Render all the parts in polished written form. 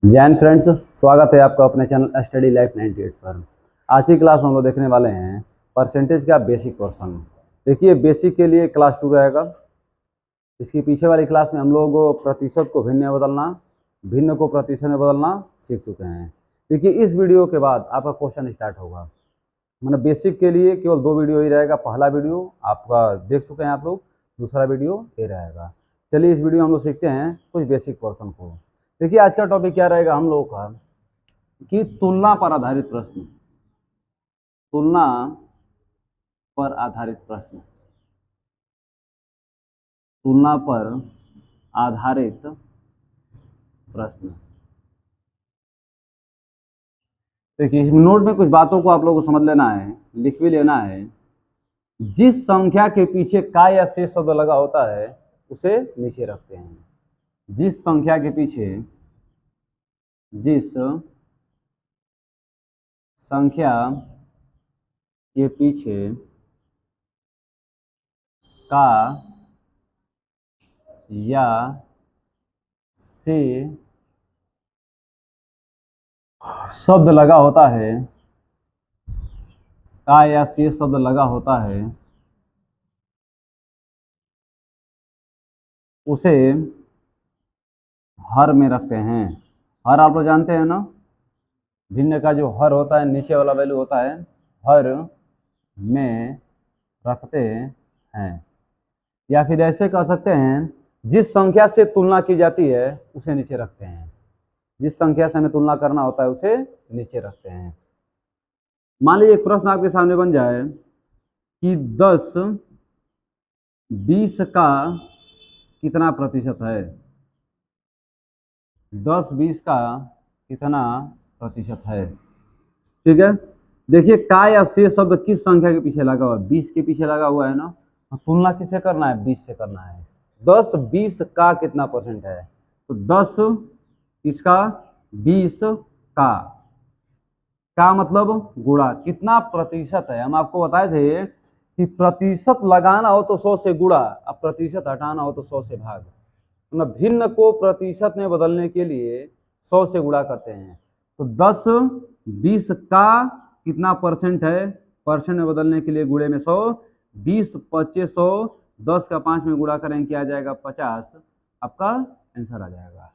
Jain friends, स्वागत है आपका अपने चैनल स्टडी लाइफ 98 पर। आज की क्लास में हम लोग देखने वाले हैं परसेंटेज का बेसिक पोर्शन। देखिए, बेसिक के लिए क्लास 2 रहेगा। इसकी पीछे वाली क्लास में हम लोग प्रतिशत को भिन्न में बदलना, भिन्न को प्रतिशत में बदलना सीख चुके हैं। देखिए, इस वीडियो के बाद आपका क्वेश्चन स्टार्ट होगा। मतलब बेसिक के लिए केवल 2 वीडियो ही रहेगा। पहला वीडियो आपका देख चुके हैं आप लोग, दूसरा वीडियो ये रहेगा। चलिए, इस वीडियो में हम लोग सीखते हैं कुछ बेसिक पोर्शन को। देखिए, आज का टॉपिक क्या रहेगा हम लोगों का कि तुलना पर आधारित प्रश्न। तुलना पर आधारित प्रश्न। तुलना पर आधारित प्रश्न। देखिए, इस नोट में कुछ बातों को आप लोगों को समझ लेना है, लिख भी लेना है। जिस संख्या के पीछे का या से शब्द लगा होता है उसे नीचे रखते हैं। जिस संख्या के पीछे, जिस संख्या के पीछे का या से शब्द लगा होता है, का या से शब्द लगा होता है, उसे हर में रखते हैं। हर आप लोग जानते हैं ना, भिन्न का जो हर होता है नीचे वाला वैल्यू होता है, हर में रखते हैं। या फिर ऐसे कह सकते हैं, जिस संख्या से तुलना की जाती है उसे नीचे रखते हैं। जिस संख्या से हमें तुलना करना होता है उसे नीचे रखते हैं। मान लीजिए एक प्रश्न आपके सामने बन जाए कि 10 20 का कितना प्रतिशत है। 10 20 का कितना प्रतिशत है। ठीक है। देखिए, का या से शब्द किस संख्या के पीछे लगा हुआ है? 20 के पीछे लगा हुआ है ना। तुलना किससे करना है? 20 से करना है। 10 20 का कितना परसेंट है? तो 10 इसका 20 का मतलब गुणा कितना प्रतिशत है। हम आपको बताए थे कि प्रतिशत लगाना हो तो 100 से गुणा, अब प्रतिशत हटाना हो तो 100 से भाग। मतलब भिन्न को प्रतिशत में बदलने के लिए 100 से गुणा करते हैं। तो 10 20 का कितना परसेंट है, परसेंट में बदलने के लिए गुणे में 100, 20 25 100, 10 का 5 में गुणा करेंगे क्या आ जाएगा? 50। आपका आंसर आ जाएगा।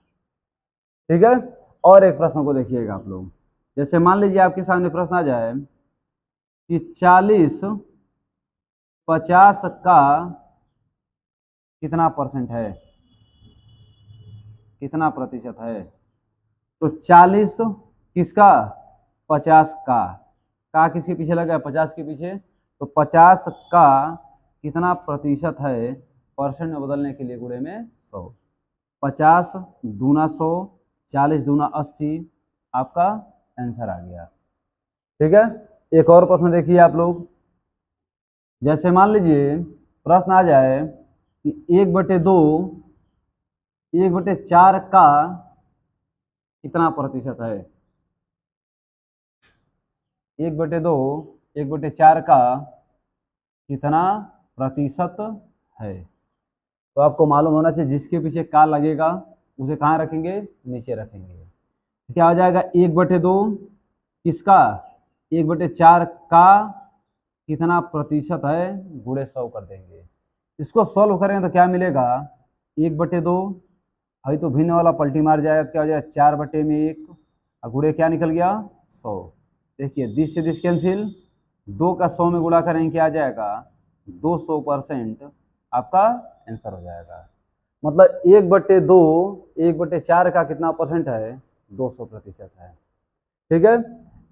ठीक है। और एक प्रश्न को देखिएगा आप लोग। जैसे मान लीजिए आपके सामने प्रश्न आ जाए कि 40 50 का कितना परसेंट है, कितना प्रतिशत है। तो 40 किसका? 50 का किसके पीछे लगा है? 50 के पीछे। तो 50 का कितना प्रतिशत है, परसेंट में बदलने के लिए गुणे में 100। 50 दूना 100, 40 दूना 80, आपका आंसर आ गया। ठीक है। एक और प्रश्न देखिए आप लोग। जैसे मान लीजिए प्रश्न आ जाए कि 1/2 1/4 का कितना प्रतिशत है। 1/2 1/4 का कितना प्रतिशत है। तो आपको मालूम होना चाहिए, जिसके पीछे का लगेगा उसे कहाँ रखेंगे? नीचे रखेंगे। क्या हो जाएगा? 1/2 किसका? 1/4 का कितना प्रतिशत है, गुणे 100 कर देंगे। इसको सॉल्व करेंगे तो क्या मिलेगा? 1/2 है तो भिन्न वाला पलटी मार जाएगा, क्या हो जाएगा? 4/1 और गुणे क्या निकल गया? 100। देखिए, 20 से 20 कैंसिल, 2 का 100 में गुणा करेंगे क्या आ जाएगा? 200% आपका आंसर हो जाएगा। मतलब 1/2 1/4 का कितना परसेंट है? 200% है। ठीक है।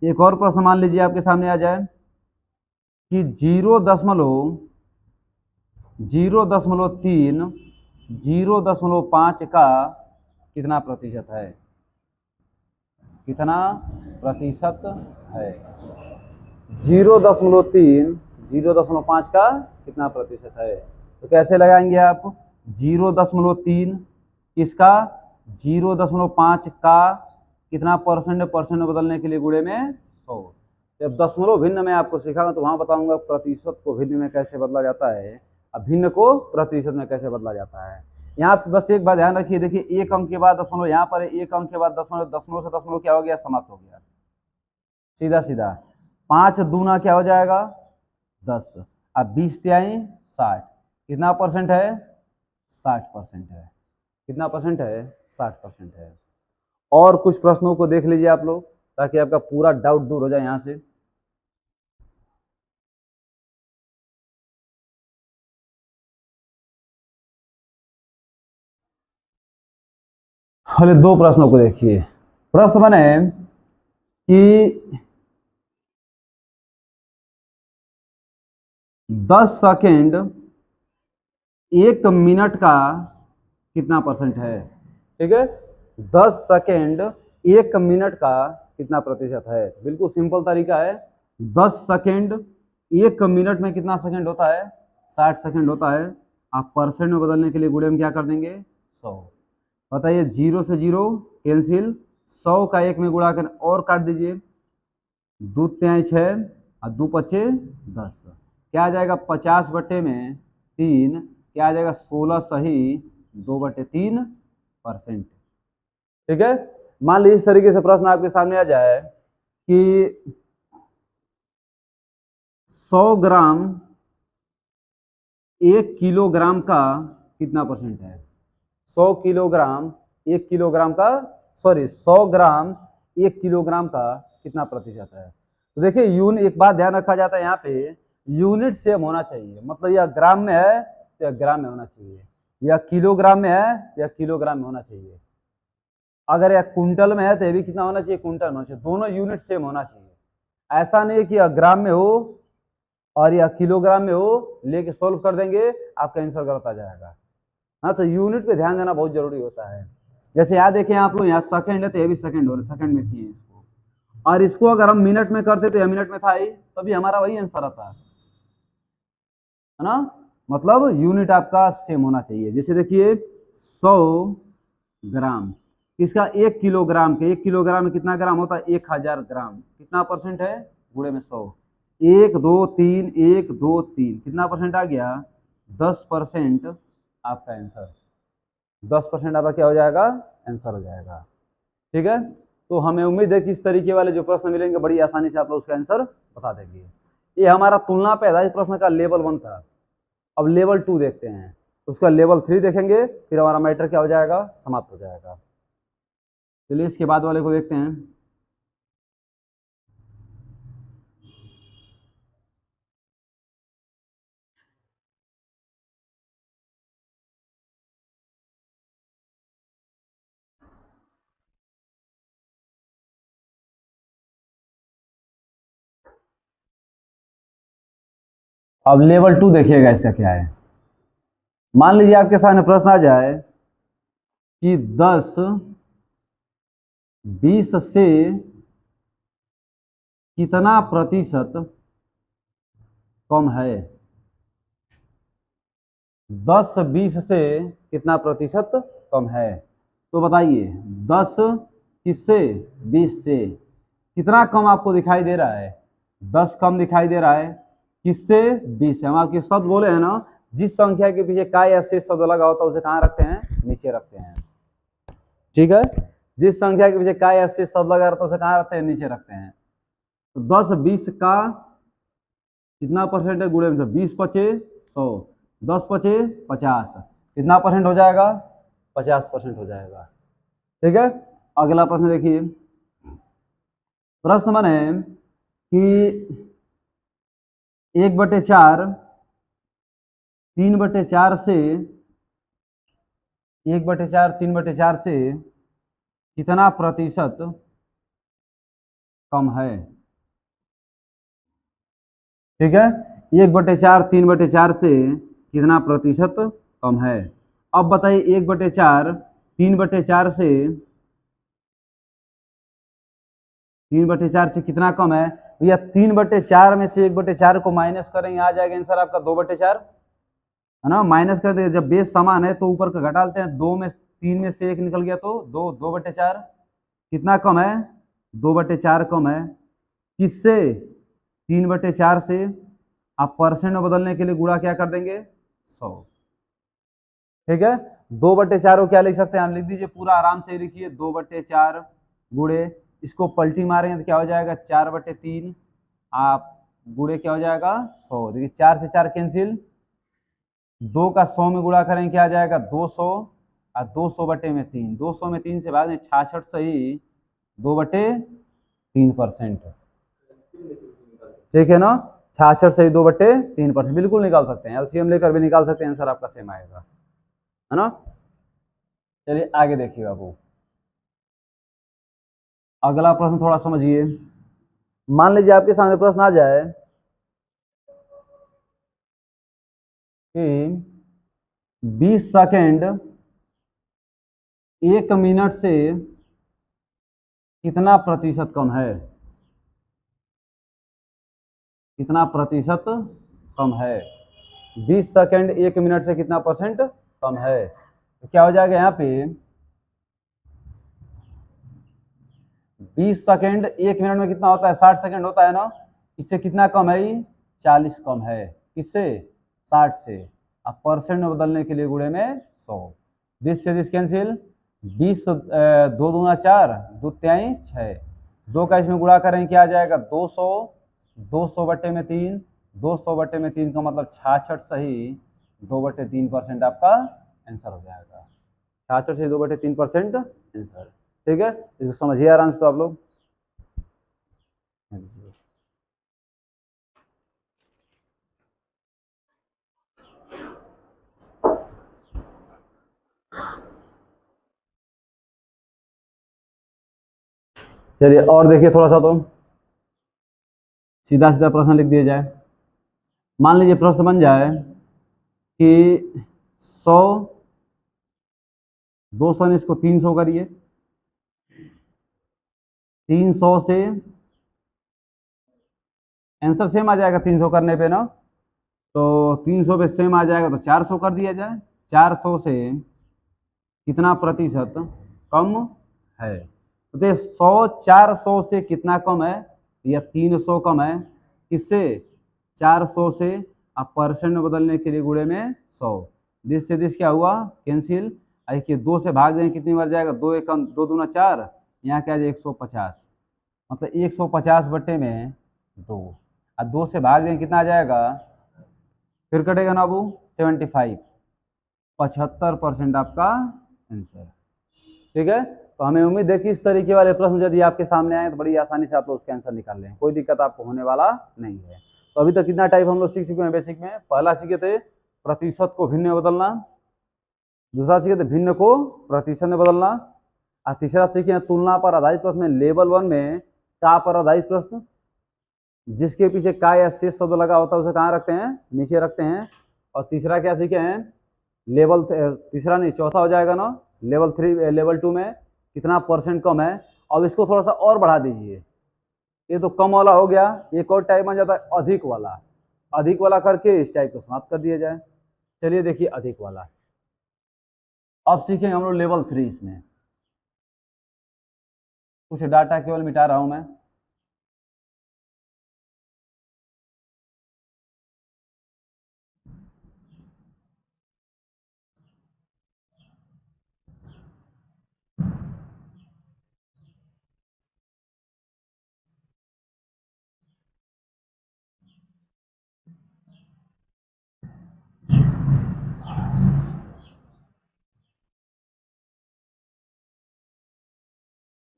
एक और प्रश्न मान लीजिए आपके सामने आ जाए कि 0.3 0.5 का कितना प्रतिशत है, कितना प्रतिशत है। 0.3 0.5 का कितना प्रतिशत है। तो कैसे लगाएंगे आप? 0.3 किसका? 0.5 का कितना परसेंट, परसेंट में बदलने के लिए गुणे में 100। जब दशमलव भिन्न में आपको सिखाऊंगा तो वहां बताऊंगा प्रतिशत को भिन्न में कैसे बदला जाता है, अब भिन्न को प्रतिशत में कैसे बदला जाता है। यहाँ पे बस एक बात ध्यान रखिए, देखिए एक अंक के बाद दशमलव यहाँ पर है, एक अंक के बाद दशमलव, दशमलव से दशमलव क्या हो गया, समाप्त हो गया, सीधा सीधा। 5 दूना क्या हो जाएगा 10, अब 20 तिहाई 60, कितना परसेंट है 60% है, कितना परसेंट है 60% है। और कुछ प्रश्नों को देख लीजिए आप लोग, ताकि आपका पूरा डाउट दूर हो जाए यहाँ से। पहले दो प्रश्नों को देखिए। प्रश्न बने कि 10 सेकेंड 1 मिनट का कितना परसेंट है, ठीक है। 10 सेकेंड 1 मिनट का कितना प्रतिशत है, बिल्कुल सिंपल तरीका है। 10 सेकेंड 1 मिनट में कितना सेकेंड होता है, 60 सेकेंड होता है। आप परसेंट में बदलने के लिए गुणे में क्या कर देंगे 100। बताइए, 0 से 0 कैंसिल, 100 का 1 में गुणा कर और काट दीजिए, 2 तिहाई 6 और 2 पचे 10, क्या आ जाएगा 50 बटे में 3, क्या आ जाएगा 16 सही 2/3%, ठीक है। मान लीजिए इस तरीके से प्रश्न आपके सामने आ जाए कि 100 ग्राम 1 किलोग्राम का कितना परसेंट है, 100 किलोग्राम 1 किलोग्राम का, सॉरी 100 ग्राम 1 किलोग्राम का कितना प्रतिशत है। तो देखिए यूनिट, एक बात ध्यान रखा जाता है यहाँ पे, यूनिट सेम होना चाहिए, मतलब यह ग्राम में है तो यह ग्राम में होना चाहिए, या किलोग्राम में है तो यह किलोग्राम में होना चाहिए। अगर यह कुंटल में है तो यह भी कितना होना चाहिए, कुंटल में होना चाहिए। दोनों यूनिट सेम होना चाहिए। ऐसा नहीं कि यह ग्राम में हो और यह किलोग्राम में हो, लेके सोल्व कर देंगे आपका आंसर गलत आ जाएगा। हाँ, तो यूनिट पे ध्यान देना बहुत जरूरी होता है। जैसे यहाँ देखें आप लोग, यहाँ सेकंड है तो ये भी सेकंड हो रहा है, सेकंड में किए इसको, और इसको अगर हम मिनट में करते तो यह मिनट में था ही, तभी हमारा वही आंसर आता है ना। मतलब यूनिट आपका सेम होना चाहिए। जैसे देखिए 100 ग्राम, इसका 1 किलोग्राम के, 1 किलोग्राम में कितना ग्राम होता है 1000 ग्राम, कितना परसेंट है गुणे में 100, 1 2 3 1 2 3, कितना परसेंट आ गया 10% आपका आंसर, 10% आपका क्या हो जाएगा आंसर हो जाएगा, ठीक है। तो हमें उम्मीद है कि इस तरीके वाले जो प्रश्न मिलेंगे बड़ी आसानी से आप लोग उसका आंसर बता देंगे। ये हमारा तुलना पे आधारित प्रश्न का लेवल 1 था। अब लेवल 2 देखते हैं, उसका लेवल 3 देखेंगे, फिर हमारा मैटर क्या हो जाएगा, समाप्त हो जाएगा। चलिए इसके बाद वाले को देखते हैं। अब लेवल 2 देखिएगा इसका क्या है। मान लीजिए आपके सामने प्रश्न आ जाए कि 10 20 से कितना प्रतिशत कम है, 10 20 से कितना प्रतिशत कम है। तो बताइए 10 किससे, 20 से, कितना कम आपको दिखाई दे रहा है, 10 कम दिखाई दे रहा है, किससे 20 से। हम आपके शब्द बोले हैं ना, जिस संख्या के पीछे का या शेष शब्द लगा होता है उसे कहाँ रखते हैं, नीचे रखते हैं, ठीक है। जिस संख्या के पीछे का या शेष शब्द लगा रहता है उसे कहाँ रखते हैं, नीचे रखते हैं। तो 10 20 का कितना परसेंट है, गुणे में 20 पचे 100, 10 पचे 50, कितना परसेंट हो जाएगा 50% हो जाएगा, ठीक है। अगला प्रश्न देखिए। प्रश्न बने कि 1/4 3/4 से 1/4 3/4 से कितना प्रतिशत कम है, ठीक है। 1/4 3/4 से कितना प्रतिशत कम है। अब बताइए 1/4 3/4 से 3/4 से कितना कम है भैया। 3/4 में से 1/4 को माइनस करेंगे, आ जाएगा आंसर आपका 2/4, है ना। माइनस कर दे, जब बेस समान है तो ऊपर का घटा लेते हैं, 2 में 3 में से 1 निकल गया तो 2/4, कितना कम है 2/4 कम है, किससे 3/4 से। आप परसेंट में बदलने के लिए गुणा क्या कर देंगे 100, ठीक है। 2/4 को क्या लिख सकते हैं, हम लिख दीजिए पूरा आराम से लिखिए, 2/4 गुणे, इसको पलटी मारेंगे तो क्या हो जाएगा 4/3, आप गुणे क्या हो जाएगा 100। देखिए 4 से 4 कैंसिल, 2 का 100 में गुणा करेंगे क्या आ जाएगा 200, और 200/3, 200 में 3 से भाग दें 66 सही 2/3%। ठीक है ना, 66 सही 2/3%, बिल्कुल निकाल सकते हैं, एलसीएम लेकर भी निकाल सकते हैं, आंसर आपका सेम आएगा, है ना। चलिए आगे देखिए बाबू, अगला प्रश्न थोड़ा समझिए। मान लीजिए आपके सामने प्रश्न आ जाए कि 20 सेकंड 1 मिनट से कितना प्रतिशत कम है, कितना प्रतिशत कम है, 20 सेकंड 1 मिनट से कितना परसेंट कम है, तो क्या हो जाएगा यहाँ पे 20 सेकंड 1 मिनट में कितना होता है 60 सेकंड होता है ना, इससे कितना कम है, 40 कम है, किससे 60 से, अब परसेंट में बदलने के लिए गुणे में 100, दिस से दिस कैंसिल, 20 2 दूना 4, 2 तिहाई 6, 2 का इसमें गुणा करें क्या आ जाएगा 200, 200/3, 200/3 का मतलब 66 सही 2/3% आपका आंसर हो जाएगा, 66 से 2/3% आंसर। ठीक है, इसको समझिए आराम से तो आप लोग। चलिए और देखिए थोड़ा सा, तो सीधा सीधा प्रश्न लिख दिया जाए। मान लीजिए प्रश्न बन जाए कि 100, 200 ने इसको 300 करिए, 300 से आंसर सेम आ जाएगा 300 करने पे ना, तो 300 पे सेम आ जाएगा तो 400 कर दिया जाए, 400 से कितना प्रतिशत कम है, तो देखिए 100 400 से कितना कम है, या 300 कम है, किससे 400 से, आप परसेंट में बदलने के लिए गुणे में 100, दिस से दिस क्या हुआ कैंसिल, देखिए 2 से भाग दें कितनी बार जाएगा 2 एकम 2 दूना 4, यहाँ क्या है 150, मतलब 150 बटे में 2, और 2 से भाग दें कितना आ जाएगा, फिर कटेगा ना अबू 75, 75% आपका आंसर। ठीक है, तो हमें उम्मीद है कि इस तरीके वाले प्रश्न यदि आपके सामने आए तो बड़ी आसानी से आप लोग उसके आंसर निकाल लें, कोई दिक्कत आपको होने वाला नहीं है। तो अभी तक कितना टाइप हम लोग सीख चुके हैं बेसिक में, पहला सीखे थे प्रतिशत को भिन्न में बदलना, दूसरा सीखे थे भिन्न को प्रतिशत में बदलना, और तीसरा सीखे हैं तुलना पर आधारित प्रश्न में लेवल 1 में का पर आधारित प्रश्न, जिसके पीछे का या शेष शब्द लगा होता है उसे कहाँ रखते हैं, नीचे रखते हैं। और तीसरा क्या सीखे हैं, लेवल तीसरा नहीं चौथा हो जाएगा ना, लेवल 3 लेवल 2 में कितना परसेंट कम है। अब इसको थोड़ा सा और बढ़ा दीजिए, ये तो कम वाला हो गया, एक और टाइप बन जाता है अधिक वाला, अधिक वाला करके इस टाइप को समाप्त कर दिया जाए। चलिए देखिए अधिक वाला, अब सीखेंगे हम लोग लेवल 3, इसमें कुछ डाटा केवल मिटा रहा हूं मैं।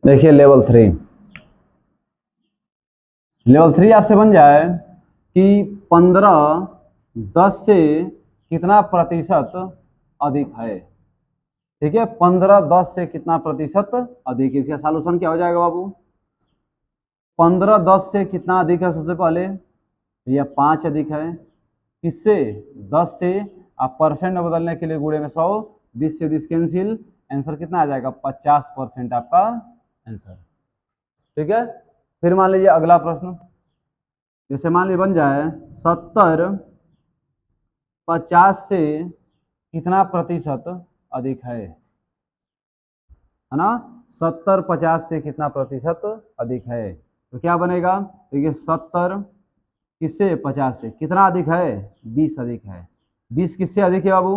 देखिए लेवल 3, लेवल 3 आपसे बन जाए कि 15 10 से कितना प्रतिशत अधिक है। ठीक है, 15 10 से कितना प्रतिशत अधिक है, इसका सॉल्यूशन क्या हो जाएगा बाबू, 15 10 से कितना अधिक है, सबसे पहले भैया 5 अधिक है, किससे 10 से, आप परसेंट में बदलने के लिए गुणे में 100, दिस से दिस कैंसिल, आंसर कितना आ जाएगा 50% आपका आंसर। ठीक है, फिर मान लीजिए अगला प्रश्न, जैसे मान लीजिए बन जाए 70 50 से कितना प्रतिशत अधिक है ना, 70 50 से कितना प्रतिशत अधिक है, तो क्या बनेगा, देखिए 70 किससे 50 से कितना अधिक है, 20 अधिक है, 20 किससे अधिक है बाबू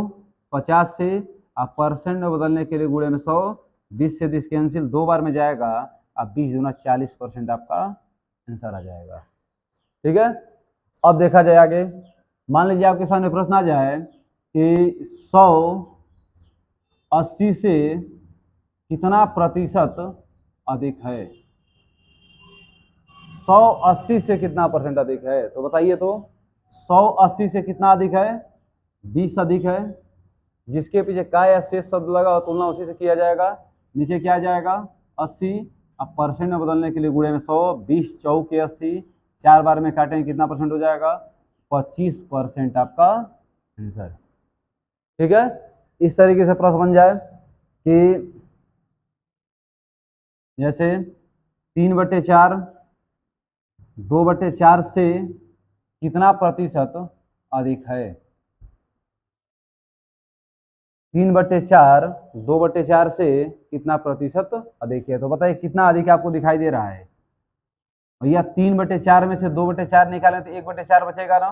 50 से, अब परसेंट में बदलने के लिए गुणे में 100, 20 से 20 कैंसिल, 2 बार में जाएगा। अब 20 दूना 40% आपका आंसर आ जाएगा। ठीक है, अब देखा जाए आगे। मान लीजिए आपके सामने प्रश्न आ जाए कि 180 से कितना प्रतिशत अधिक है। 180 से कितना परसेंट अधिक है, तो बताइए। तो 180 से कितना अधिक है, 20 अधिक है। जिसके पीछे का या शेष शब्द लगा तुलना उसी से किया जाएगा। नीचे क्या आ जाएगा, 80। अब परसेंट में बदलने के लिए गुणे में 100, 20 चौके 80, 4 बार में काटेंगे कितना परसेंट हो जाएगा, 25% आपका आंसर। ठीक है, इस तरीके से प्रश्न बन जाए कि जैसे 3/4, 2/4 से कितना प्रतिशत अधिक है। 3/4 2/4 से कितना प्रतिशत अधिक है, तो बताइए कितना अधिक आपको दिखाई दे रहा है। भैया 3/4 में से 2/4 निकालें तो 1/4 बचेगा ना।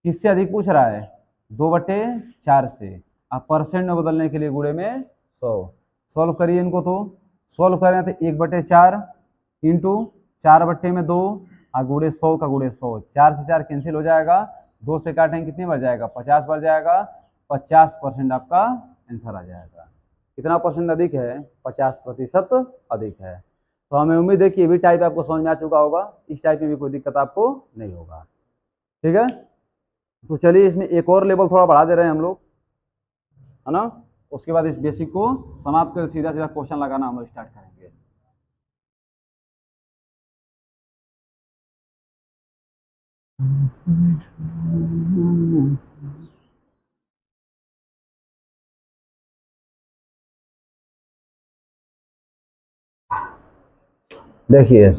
किससे अधिक पूछ रहा है, 2/4 से। अब परसेंट में बदलने के लिए गुणे में 100। सॉल्व करिए इनको, तो सॉल्व करें तो 1/4 इंटू 4/2 और गुणे 100 का गुणे 100, 4 से 4 कैंसिल हो जाएगा, 2 से काटेंगे कितनी बार जाएगा, 50 बार जाएगा। 50% आपका आंसर आ जाएगा। कितना परसेंट अधिक है, 50% अधिक है। तो हमें उम्मीद है कि ये भी टाइप आपको समझ में आ चुका होगा। इस टाइप में भी कोई दिक्कत आपको नहीं होगा। ठीक है, तो चलिए इसमें एक और लेवल थोड़ा बढ़ा दे रहे हैं हम लोग, है ना। उसके बाद इस बेसिक को समाप्त कर सीधा सीधा क्वेश्चन लगाना हम लोग स्टार्ट करेंगे। देखिए,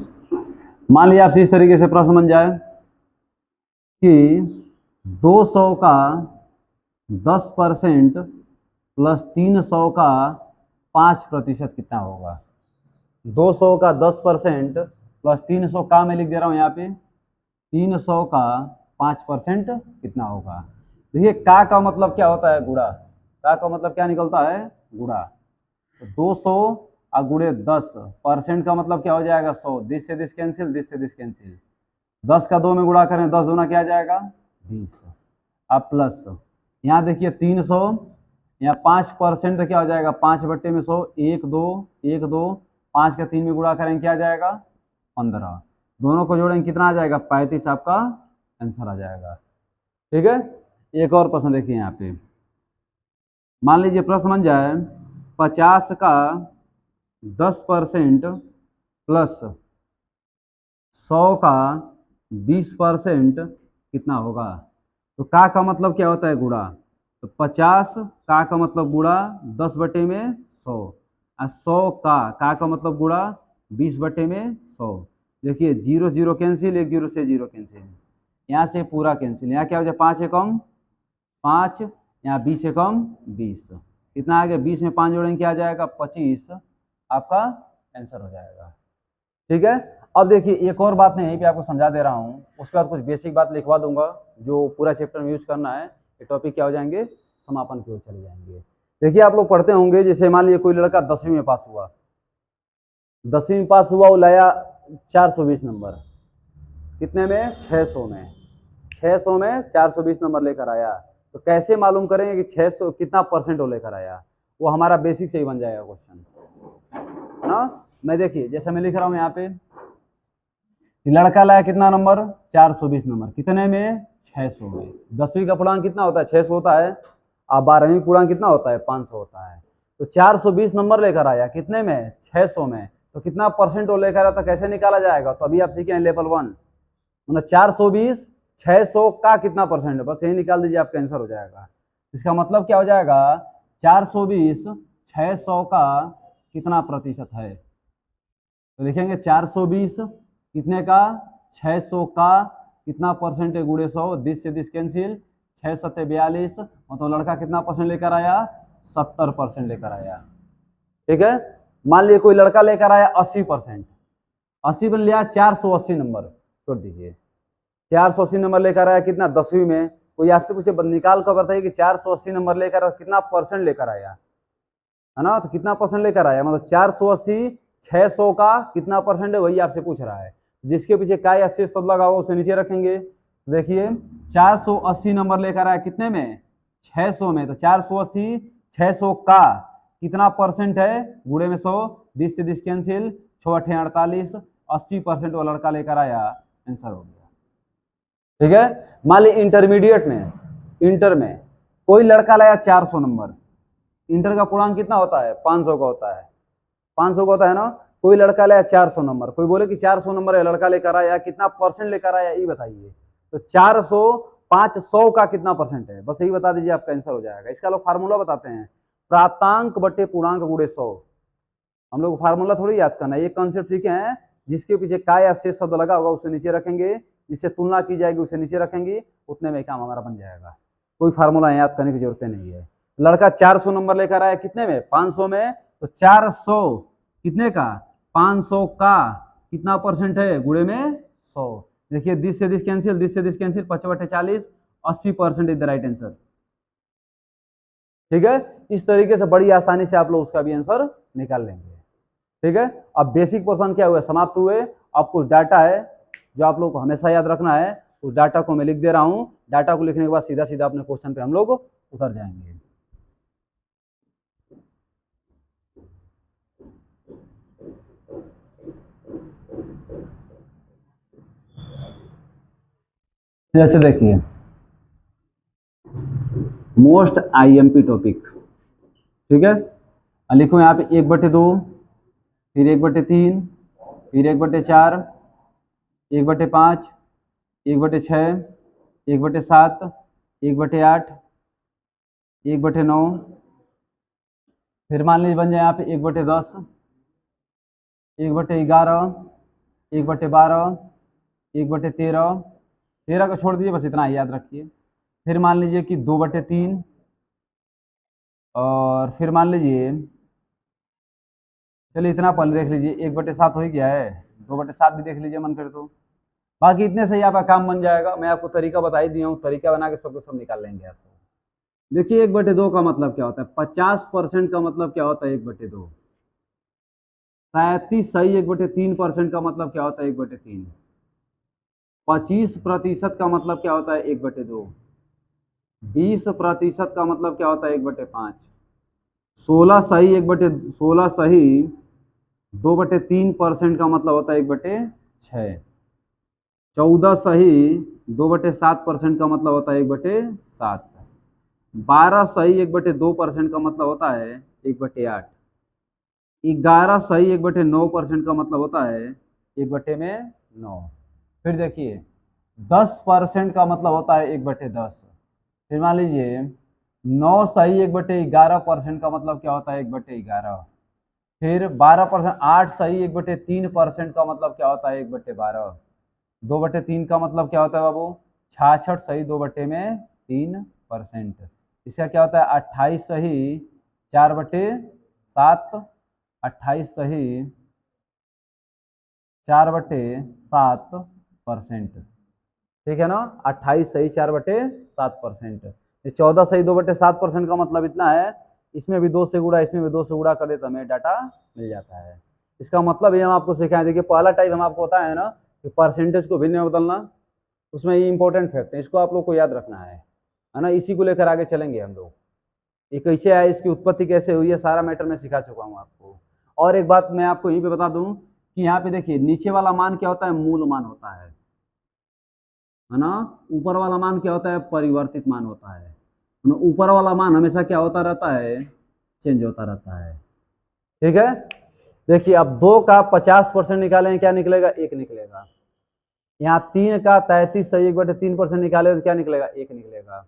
मान लिया आपसे इस तरीके से प्रश्न बन जाए कि 200 का 10% प्लस 300 का 5% कितना होगा। 200 का 10% प्लस 300 का मैं लिख दे रहा हूँ यहाँ पे, 300 का 5% कितना होगा। देखिए का मतलब क्या होता है, गुणा। का मतलब क्या निकलता है, गुणा। तो 200 और गुणे 10, परसेंट का मतलब क्या हो जाएगा, 100। 10 से 10 कैंसिल, 10 से 10 कैंसिल, 10 का 2 में गुणा करें, 10 दूना क्या आ जाएगा, 20। अब प्लस यहाँ देखिए 300, यहाँ 5% क्या हो जाएगा, 5/100, 1 2 1 2, 5 का 3 में गुणा करें क्या आ जाएगा, 15। दोनों को जोड़ेंगे कितना आ जाएगा, 35 आपका आंसर आ जाएगा। ठीक है, एक और प्रश्न देखिए यहाँ पे। मान लीजिए प्रश्न बन जाए 50 का 10% प्लस 100 का 20% कितना होगा। तो का मतलब क्या होता है, गुणा। तो 50 का मतलब गुणा 10/100, और 100 का मतलब गुणा 20/100। देखिए 0 0 कैंसिल, 1 0 से 0 कैंसिल, यहाँ से पूरा कैंसिल। यहाँ क्या हो जाए, 5 एकम 5, यहाँ 20 एकम 20, कितना आ गया, 20 में 5 जोड़ेंगे क्या आ जाएगा, 25 आपका आंसर हो जाएगा। ठीक है, अब देखिए एक और बात मैं यहीं पे आपको समझा दे रहा हूँ, उसके बाद कुछ बेसिक बात लिखवा दूंगा जो पूरा चैप्टर में यूज करना है। ये टॉपिक क्या हो जाएंगे, समापन की ओर चले जाएंगे। देखिए आप लोग पढ़ते होंगे, जैसे मान लीजिए कोई लड़का 10वीं में पास हुआ, 10वीं में पास हुआ, वो लाया 420 नंबर, कितने में, 600 में। 600 में 420 नंबर लेकर आया, तो कैसे मालूम करेंगे कि 600 कितना परसेंट वो लेकर आया। वो हमारा बेसिक से ही बन जाएगा क्वेश्चन, है ना। मैं देखिए जैसे मैं लिख रहा हूँ यहाँ पे, लड़का लाया कितना नंबर, 420 नंबर, कितने में, 600 में। 10वीं का पूर्णांक कितना होता है, 600 होता है। अब 12वीं पूर्णांक कितना होता है, 500 होता है। तो 420 नंबर लेकर आया, कितने में, 600 में। तो कितना परसेंट वो लेकर आया, तो कैसे निकाला जाएगा। तो अभी आप सीखे लेवल 1, मतलब 420 600 का कितना परसेंट है, बस यही निकाल दीजिए, आपका आंसर हो जाएगा। इसका मतलब क्या हो जाएगा, 420 600 का कितना प्रतिशत है। तो लिखेंगे 420 कितने का, 600 का कितना परसेंट है, गुणे 100, 10 से 10 कैंसिल, 6 7 42, मतलब लड़का कितना परसेंट लेकर आया, 70% लेकर आया। ठीक है, मान लीजिए कोई लड़का लेकर आया 80%, 80 में लिया 480 नंबर, छोड़ दीजिए, 480 नंबर लेकर आया कितना, 10वीं में। कोई आपसे पूछे निकाल कर बताइए कि 480 नंबर लेकर कितना परसेंट लेकर आया, है ना, तो कितना परसेंट लेकर आया, मतलब 480 600 का कितना परसेंट है वही आपसे पूछ रहा है। जिसके पीछे का या शेष शब्द लगा होगा उसे नीचे रखेंगे। देखिए 480 नंबर लेकर आया कितने में, 600 में, तो 480 600 का कितना परसेंट है, गुणे में 100, 20 से 20 कैंसिल, 6 8 48, 80% वो लड़का लेकर आया, आंसर हो गया। ठीक है, मान ली इंटरमीडिएट में, इंटर में कोई लड़का लाया 400 नंबर, इंटर का पूर्णांक कितना होता है, 500 का होता है, 500 का होता है ना। कोई लड़का लाया 400 नंबर, कोई बोले कि 400 नंबर है लड़का लेकर आया, कितना परसेंट लेकर आया ये बताइए। तो 400 500 का कितना परसेंट है, बस यही बता दीजिए, आपका आंसर हो जाएगा। इसका लोग फार्मूला बताते हैं, प्राप्तांक बटे पूर्णांक गुणे 100। हम लोग फार्मूला थोड़ी याद करना है, ये कॉन्सेप्ट सीखे हैं। जिसके पीछे का या शेष शब्द लगा होगा उसे नीचे रखेंगे, जिससे तुलना की जाएगी उसे नीचे रखेंगे, उतने में काम हमारा बन जाएगा। कोई फार्मूला याद करने की जरूरत नहीं है। लड़का 400 नंबर लेकर आया कितने में, 500 में, तो 400 कितने का, 500 का कितना परसेंट है, गुणे में 100। देखिए 20 से 20 कैंसिल, 20 से 20 कैंसिल, 5 बटे 40, 80% इज द राइट आंसर। ठीक है, इस तरीके से बड़ी आसानी से आप लोग उसका भी आंसर निकाल लेंगे। ठीक है, अब बेसिक पोर्शन क्या हुआ, समाप्त हुए। अब कुछ डाटा है जो आप लोग को हमेशा याद रखना है, उस डाटा को मैं लिख दे रहा हूं। डाटा को लिखने के बाद सीधा सीधा अपने क्वेश्चन पे हम लोग उतर जाएंगे। जैसे देखिए मोस्ट आईएमपी टॉपिक, ठीक है, लिखो यहाँ पे 1/2, फिर 1/3, फिर 1/4, 1/5, 1/6, 1/7, 1/8, 1/9, फिर मान लीजिए बन जाए यहाँ पे 1/10, 1/11, 1/12, 1/13, 13 को छोड़ दीजिए, बस इतना ही याद रखिए। फिर मान लीजिए कि 2/3, और फिर मान लीजिए, चलिए इतना पहले देख लीजिए, 1/7 हो ही गया है, 2/7 भी देख लीजिए मन करे तो। बाकी इतने से ही आपका काम बन जाएगा। मैं आपको तरीका बता ही दिया हूँ, तरीका बना के सब निकाल लेंगे आपको। देखिए 1/2 का मतलब क्या होता है, 50% का मतलब क्या होता है 1/2, 37 सही 1/3% का मतलब क्या होता है 1/3, 25% का मतलब क्या होता है 1/2, 20% का मतलब क्या होता है 1/5, 16 सही 2/3% का मतलब होता है 1/6, 14 सही 2/7% का मतलब होता है 1/7, 12 सही 1/2% का मतलब होता है 1/8, 11 सही 1/9% का मतलब होता है 1/9। फिर देखिए 10% का मतलब होता है 1/10। फिर मान लीजिए 9 सही 1/11% का मतलब क्या होता है 1/11। फिर 12%, 8 सही 1/3% का मतलब क्या होता है 1/12। 2/3 का मतलब क्या होता है बाबू, 66 सही 2/3%। इसका क्या होता है 28 सही 4/7, 28 सही 4/7%। ठीक है ना, 28 सही 4/7%। 14 सही 2/7% का मतलब इतना है, इसमें भी 2 से गुणा, इसमें भी 2 से गुणा कर दे तो हमें डाटा मिल जाता है। इसका मतलब ये हम आपको सिखाएं। देखिए पहला टाइप हम आपको बताया है ना कि परसेंटेज को भिन्न में बदलना, उसमें ये इंपॉर्टेंट फैक्ट है, इसको आप लोग को याद रखना है ना। इसी को लेकर आगे चलेंगे हम लोग। ये कैसे आया, इसकी उत्पत्ति कैसे हुई है, सारा मैटर मैं सिखा चुका हूँ आपको। और एक बात मैं आपको यहीं पे बता दूं कि यहाँ पे देखिए नीचे वाला मान क्या होता है, मूल मान होता है ना। ऊपर वाला मान क्या होता है, परिवर्तित मान होता है ना। ऊपर वाला मान हमेशा क्या होता रहता है, चेंज होता रहता है। ठीक है, देखिए अब 2 का 50% निकालेंगे क्या निकलेगा, 1 निकलेगा। यहाँ 3 का 33 सही 1/3% निकाले तो क्या निकलेगा, 1 निकलेगा।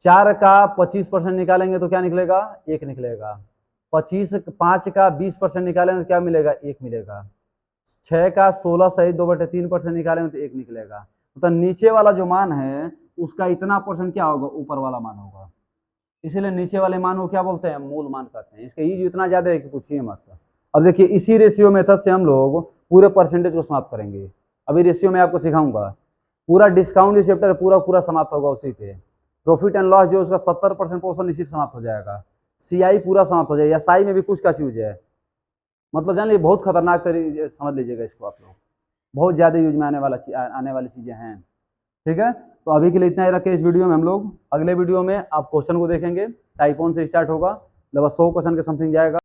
4 का 25% निकालेंगे तो क्या निकलेगा, 1 निकलेगा। 5 का 20% निकालेंगे तो क्या मिलेगा, 1 मिलेगा। 6 का 16 सही 2/3% निकालेंगे तो 1 निकलेगा। मतलब नीचे वाला जो मान है उसका इतना परसेंट क्या होगा, ऊपर वाला मान होगा। इसीलिए नीचे वाले मान को क्या बोलते हैं, मूल मान कहते हैं। इसका यूज इतना ज्यादा है कि पूछिए मत। अब देखिए इसी रेशियो मेथड से हम लोग पूरे परसेंटेज को समाप्त करेंगे। अभी रेशियो में आपको सिखाऊंगा पूरा डिस्काउंट जो चैप्टर है पूरा पूरा समाप्त होगा उसी पे। प्रॉफिट एंड लॉस जो उसका 70% पोर्शन इसी पे समाप्त हो जाएगा। सीआई पूरा समाप्त हो जाएगा। एसआई में भी कुछ का यूज है, मतलब जान लीजिए बहुत खतरनाक तरीके समझ लीजिएगा इसको आप लोग, बहुत ज़्यादा यूज में आने वाली चीज़ें हैं। ठीक है, तो अभी के लिए इतना ही रखें इस वीडियो में। हम लोग अगले वीडियो में आप क्वेश्चन को देखेंगे, टाइप 1 से स्टार्ट होगा, लगभग 100 क्वेश्चन के समथिंग जाएगा।